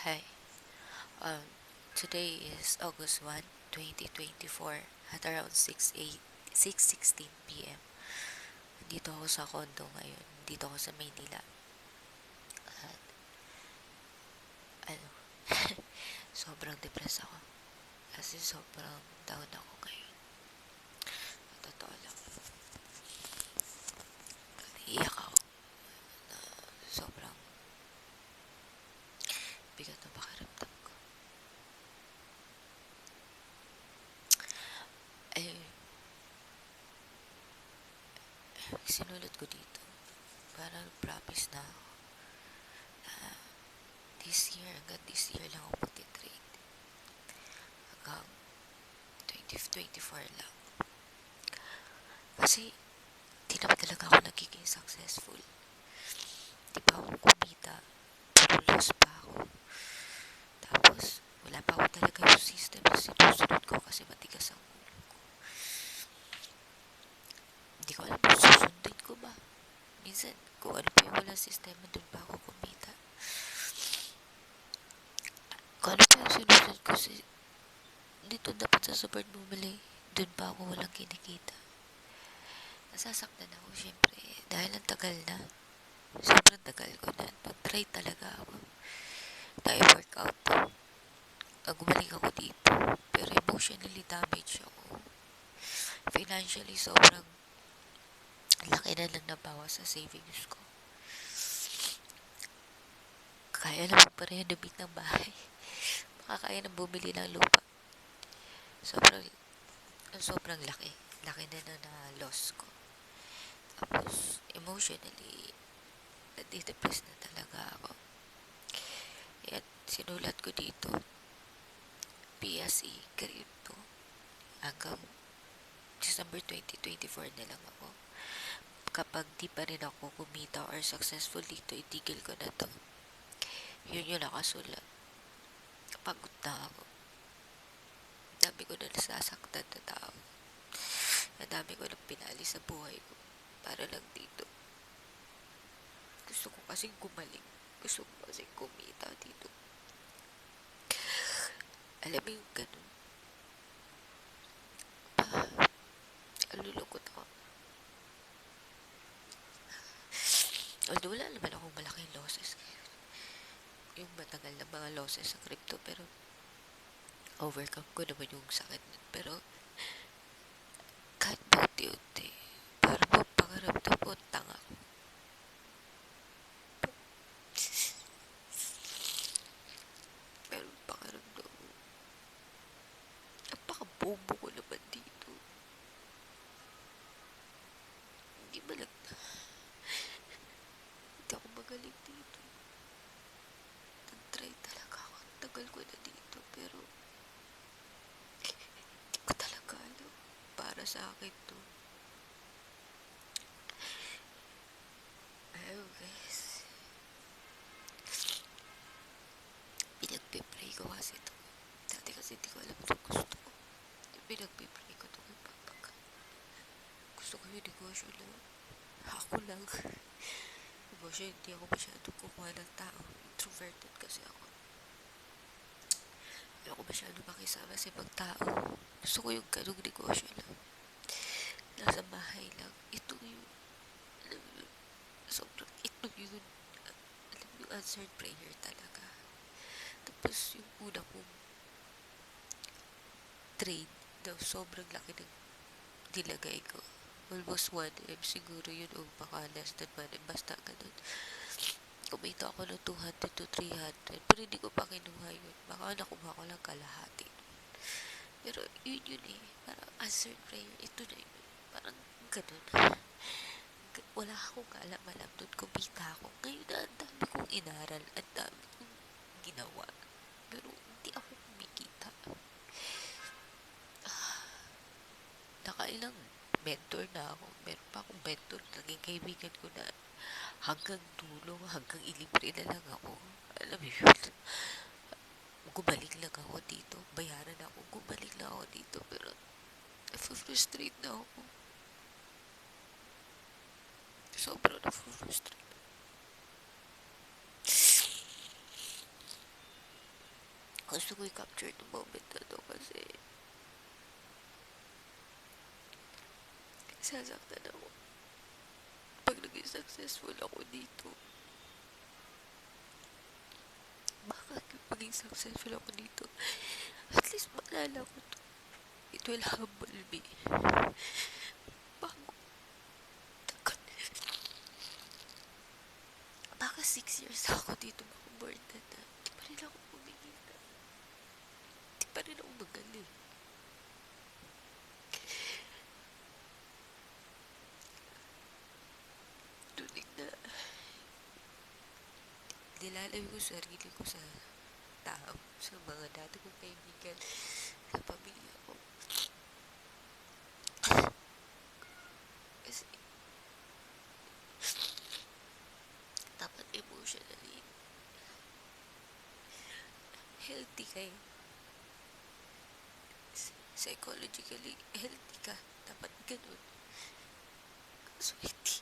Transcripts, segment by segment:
Hi. Um, Today is August 1, 2024 at around 6:16 p.m. Dito ako sa condo ngayon. Dito ako sa Maynila. At ano, sobrang depressed ako. Kasi sobrang down ako ngayon. Sa totoo lang. Iiyak ako na sobrang bigat na pakiramdam ko. Eh, sinulat ko dito. Parang promise na ako na hanggang this year lang ako magti-trade. Hanggang 2024 lang. Kasi di naman talaga ako nagiging successful. Di pa ako kumita, puro loss pa ako. Tapos, wala pa ako talaga yung system na sinusunod ko kasi matigas ang ulo ko. Hindi ko alam kung susundin ko ba. Minsan, kung ano pa yung walang sistema, dun pa ako kumita. Kung ano pa yung sinusunod ko, dito dapat sa super bumili, dun pa ako walang kinikita. Nasasaktan ako, syempre, dahil ang tagal na. Sobrang tagal ko na. Nag-try talaga ako. Tayo workout. Gumaling ako dito. Pero emotionally damaged ako. Financially, sobrang laki na lang nabawas sa savings ko. Kaya naman pa rin nabit ng bahay. Makakaya nang bumili ng lupa. Sobrang, sobrang laki. Laki na loss ko. Tapos, emotionally, nadidepress na talaga ako. At sinulat ko dito, PSE, crypto, hanggang December 2024 na lang ako. Kapag di pa rin ako kumita or successful dito, itigil ko na to. Yun yung nakasulat. Pagod na ako. Dami ko na nasasaktan na tao. Dami ko nang pinali sa buhay ko. Para lang dito. Gusto ko kasing gumaling. Gusto ko kasing kumita dito. Alam mo yung ganun. Alulungkot ako. Although wala naman akong malaking losses. Yung matagal na mga losses sa crypto. Pero overcome ko naman yung sakit nun. Pero kahit paunti-unti, para mo pangaramdam mo tanga ko. Pero pangaramdam mo, napaka-bobo ko naman dito. Hindi ba lang, hindi ako magaling dito. Nag-try talaga ako. Tagal ko na dito, pero hindi ko talaga alam. Para sa akin to. Ayun guys, pinagpipray ko kasi to. Dati kasi hindi ko alam itong gusto ko. Pinagpipray ko to kay Papa. Gusto ko yung negosyo lang. Ako lang. Negosyo, hindi ako masyadong kumuha ng tao. Introverted kasi ako. Hindi ako masyadong makisama sa ibang tao. Gusto ko yung ganong negosyo lang. Nasa bahay lang. Ito yung, alam mo, sobrang ito yun. Alam mo yung answered prayer talaga. Tapos yung una kong trade daw, sobrang laki ng nilagay ko. Almost 1M siguro yun o baka less than 1M. Basta ganun. Kumita ako ng 200 to 300 pero hindi ko pa kinuha yun. Baka nakuha ko lang kalahati. Pero yun eh. Parang answered prayer. Ito na yun. Parang ganun. Wala akong kaalam-alam doon. Kumita ako. Ngayon na ang dami kong inaral. Ang dami kong ginawa. Pero hindi ako kumikita. Nakailang mentor na ako. Meron pa akong mentor. Naging kaibigan ko na hanggang dulo, hanggang ilibre na lang ako. Alam mo yun. Gumaling lang ako dito. Bayaran ako. Gumaling lang ako dito. Pero frustrate na ako. Sobrang na-frustrate. Gusto ko i-capture the moment na to kasi sasaktan ako. Pag naging successful ako dito, baka maging successful ako dito, at least maalala ko to. It will humble me. Bago, baka 6 years ako dito, baka more than that. Di pa rin ako kumikita. Di pa rin ako magaling. Tunig na nilalagay ko sarili ko sa tao, sa mga dati kong kaibigan, sa pamilya ko. Kasi dapat emotionally healthy kayo. Psychologically healthy ka. Dapat ganun. So, hindi.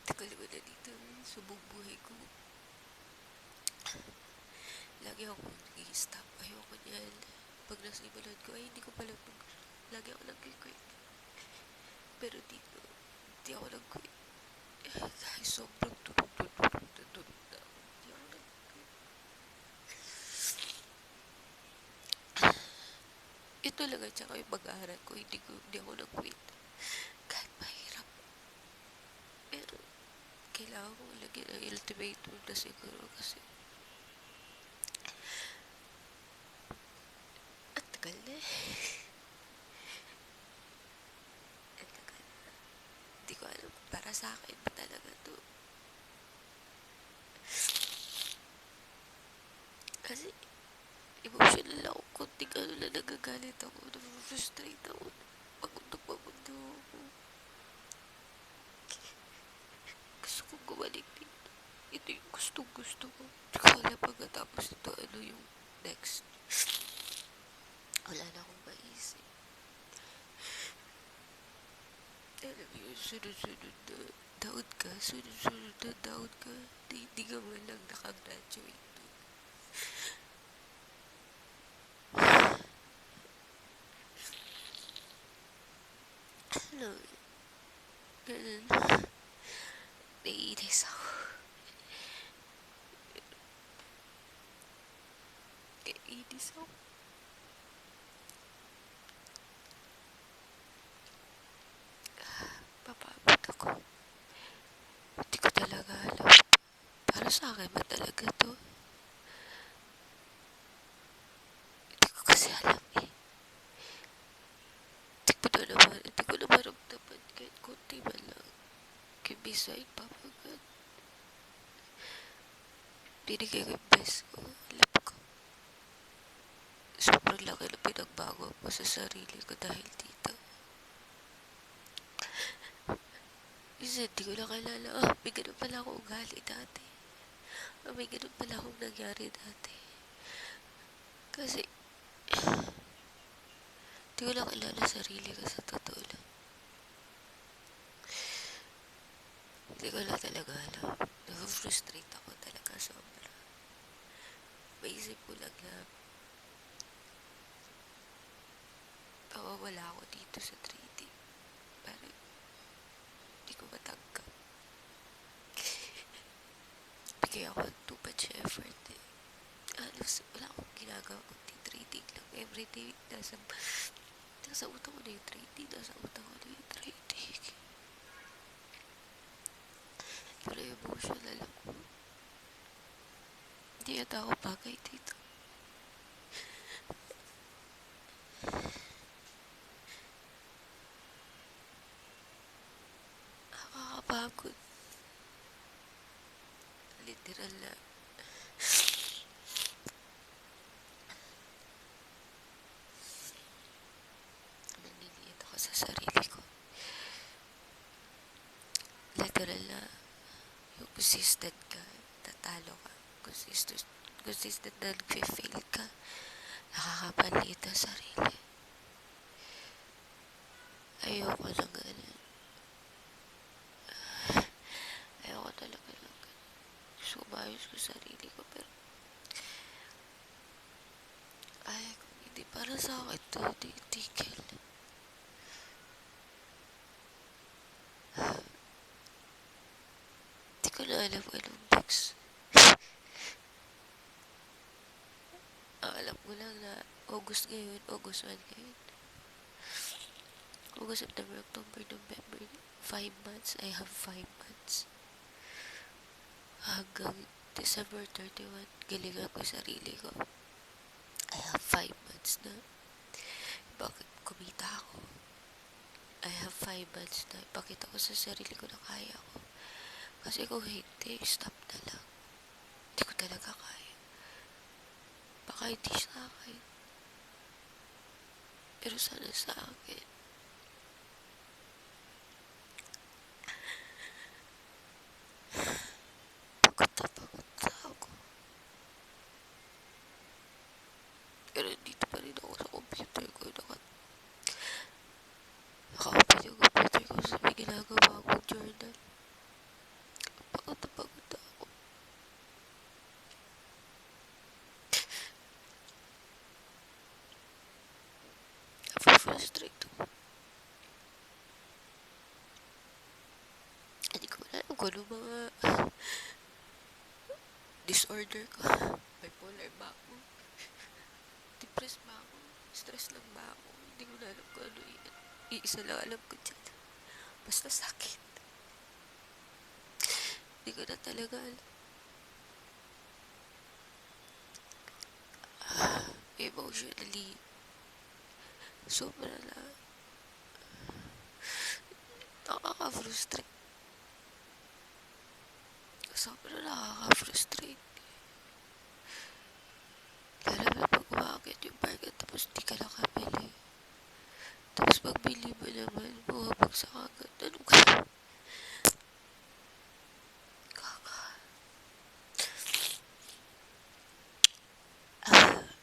Tagal ko na dito sa buong buhay ko. Lagi ako nag-i-stop. Ayoko niyan. Pag nasimulan ko, ay hindi ko pala lagi ako nag-quit. Pero dito, hindi ako nag-quit. Dahil sobrang tulog na ako. Hindi ako nag-quit. Ito lang at saka yung mag-aaral ko, hindi ako nag-quit. Kahit mahirap. Pero, kailangan ko lagyan ng ultimatum na siguro kasi at tagal na eh. At tagal na. Hindi ko alam kung para sa akin ba talaga to. Kasi, emotional ako. Kunting ano na nagagalit ako. Frustrate ako. Pagod ako. Gusto kong gumalik dito. Ito yung gusto ko. Hindi ko alam pagkatapos nito ano yung next. Wala na akong maisip. Alam mo yung sunod-sunod na taon ka. Sunod-sunod na taon ka. Hindi ka man lang nakagraduate. Alam mo, ganun. Naiinis ako. Naiinis ako. Papabot ako. Hindi ko talaga alam. Para sa akin ba talaga to? Hindi ko kasi alam eh. Hindi ko na maramdaman kahit kunti man lang. Kibisay pa pagkat. Binigay ko yung best ko. Alam ko. Sobrang laki na pinagbago ko sa sarili ko dahil dito. Kasi hindi ko na kilala. May ganun pala akong ugali dati. May ganun pala akong nangyari dati. Kasi, hindi ko na kilala sarili ko sa totoo lang. Hindi ko na talaga alam. Nag-frustrate ako talaga sobra. Maisip ko lang na mawawala ako dito sa 3D. Pero, hindi ko matanggap. Bigay ako too much effort eh. Halos wala akong ginagawa kundi trading lang. Everyday, nasa utak ko na yung trading. Nasa utak ko na yung trading. Pero emotional ako. Hindi yata ako bagay dito. Nakakapagod. Literal na. Naniliit ako sa sarili ko. Literal na. Yung consistent ka, tatalo ka. Consistent na nag-fail ka. Nakakapalit ang sarili. Ayoko lang ganun. Ayoko talaga lang ganun. Gusto ko ayos ko sarili ko, pero ay, kung hindi para sa akin to, titigil. Di ko na alam anong next. Ang alam ko lang na August 1 ngayon. August, September, October, November, 5 months. I have 5 months. Hanggang December 31, galingan ko sarili ko. I have 5 months na. Bakit kumita ako? I have 5 months na. Ipakita ko sa sarili ko na kaya ko. Kasi kung hindi, stop na lang. Hindi ko talaga kaya. Baka hindi sa akin. Pero sana sa akin. Pagod na ako. Pero dito pa rin ako sa computer ko. Naka-open yung computer ko sa may ginagawa akong journal. Pagod na ako. Frustrate ako. Hindi ko alam kung ano mga disorder ko. Bipolar ba ako? Depressed ba ako? Stress lang ba ako? Hindi ko na alam kung ano yan. Iisa lang alam ko dyan. Basta sakit. Hindi ko na talaga alam. Emotionally, sobra na. Nakaka-frustrate. Sobra nakaka-frustrate. Lalo na pag umakit yung bargain tapos di ka nakabili. Tapos pagbili mo naman, bumabagsak agad. Ano ka?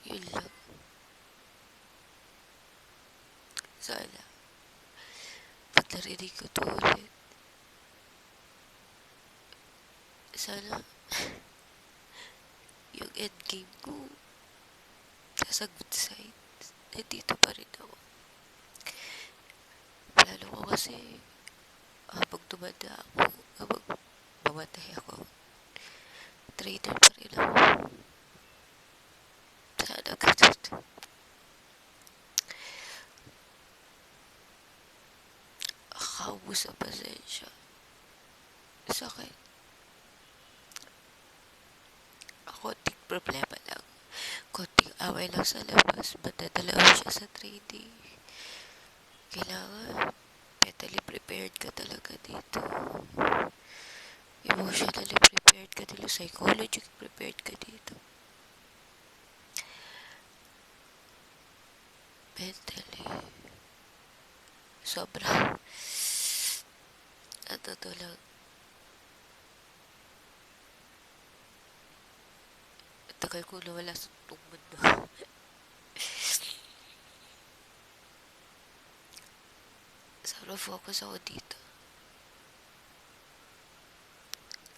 Yun lang. Sana. Pag narinig ko to ulit, sana yung endgame ko nasa good side. Nandito pa rin ako. Lalo ko kasi habang tumanda ako, habang mamatay ako, trader pa rin ako. Sana ganun. Akaubos ang pasensya. Sakit. Konting problema lang. Konting away lang sa labas. Madadala mo siya sa trading. Kailangan mentally prepared ka talaga dito. Emotionally prepared ka dito. Psychologically prepared ka dito. Mentally. Sobra. At ito lang. Tagal ko nawala sa itong mundo. Sana focus ako dito.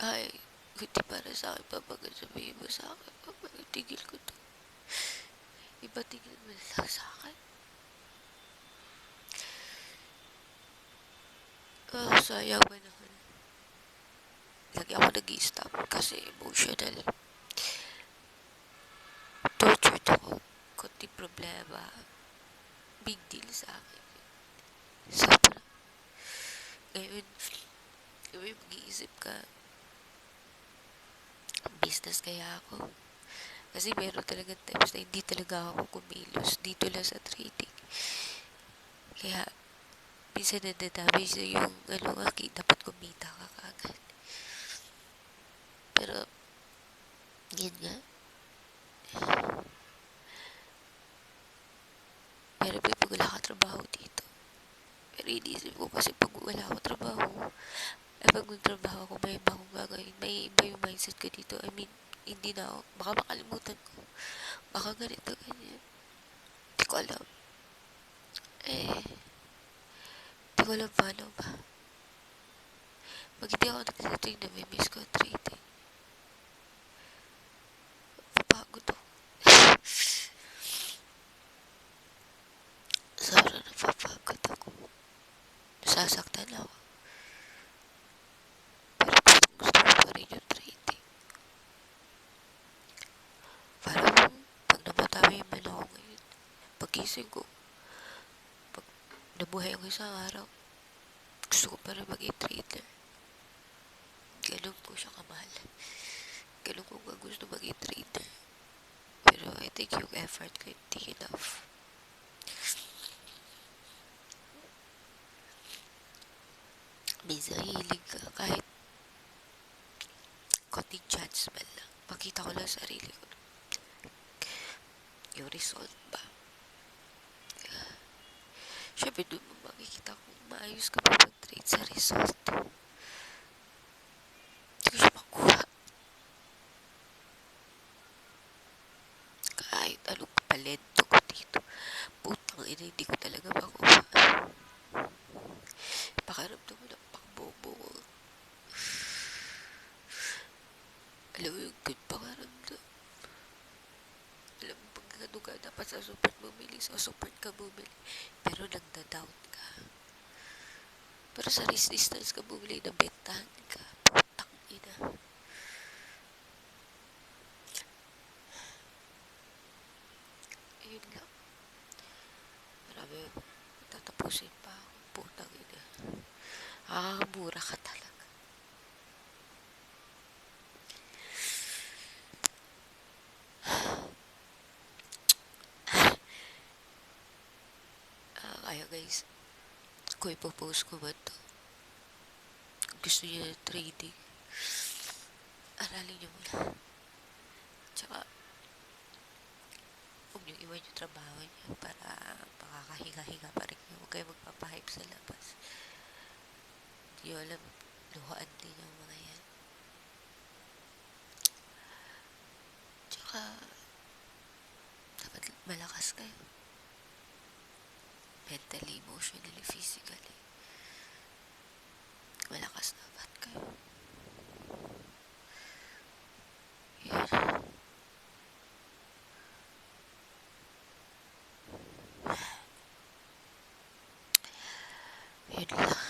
Ay, hindi para sa akin. Papagal sabihin mo sa akin. Papagal, tigil ko to. Iba tigil mo lang sa akin. Sayang ba naman. Lagi ako nag-i-stop kasi emotional. Tortured ako. Kunti problema. Big deal sa akin. Sobra. Ngayon, mag-iisip ka, business kaya ako. Kasi meron talagang times na hindi talaga ako kumilos dito lang sa trading. Kaya, minsan nadadamage na yung dapat kumita ka kagad. Pero, yun nga. Pero pag wala ka trabaho dito. Pero inisip ko kasi pag wala ako trabaho, pag magtrabaho ako, may iba akong gagawin. May iba yung mindset ko dito. I mean, hindi na ako. Baka makalimutan ko. Baka ganito, ganyan. Hindi ko alam. Hindi ko alam paano ba. Pag hindi ako nagtitrain, namimiss ko trading. nasasaktan ako. Pero parang gusto ko pa rin yung trading. Parang pag namatay man ako ngayon, pagising ko, pag nabuhay ako isang araw, gusto ko pa rin maging trader. Ganun ko siya kamahal. Ganun ko nga gusto maging trader. Pero I think yung effort ko hindi enough. Minsan hilig ka kahit konting chance man lang. Makita ko lang sarili ko. Yung result ba? Siyempre doon mo makikita kung maayos ka ba mag-trade sa result. Hindi ko siya makuha. Kahit anong talento ko dito. Putang ina, hindi ko talaga makuha. Pakaramdam mo ng pakbobo ko. Alam mo yung good pakaramdam. Alam mo, pag ano ka, dapat sa support bumili, sa support ka bumili. Pero nagda-doubt ka. Pero sa resistance ka bumili, nabentahan ka. Putang ina. Ayun lang. Marami, tatapusin pa ako. Putang ina. Mura ka talaga. Kaya guys, kung ipopost ko ba ito, kung gusto niyo ng trading, aralin niyo muna. Tsaka, huwag niyo iwan yung trabaho niyo para makakahiga-higa pa rin kayo. Huwag kayo magpapahype sa labas. Hindi niyo alam, luhaan din yung mga yan. Tsaka, dapat malakas kayo. Mentally, emotionally, physically. Malakas dapat kayo. Yun. Yun lang.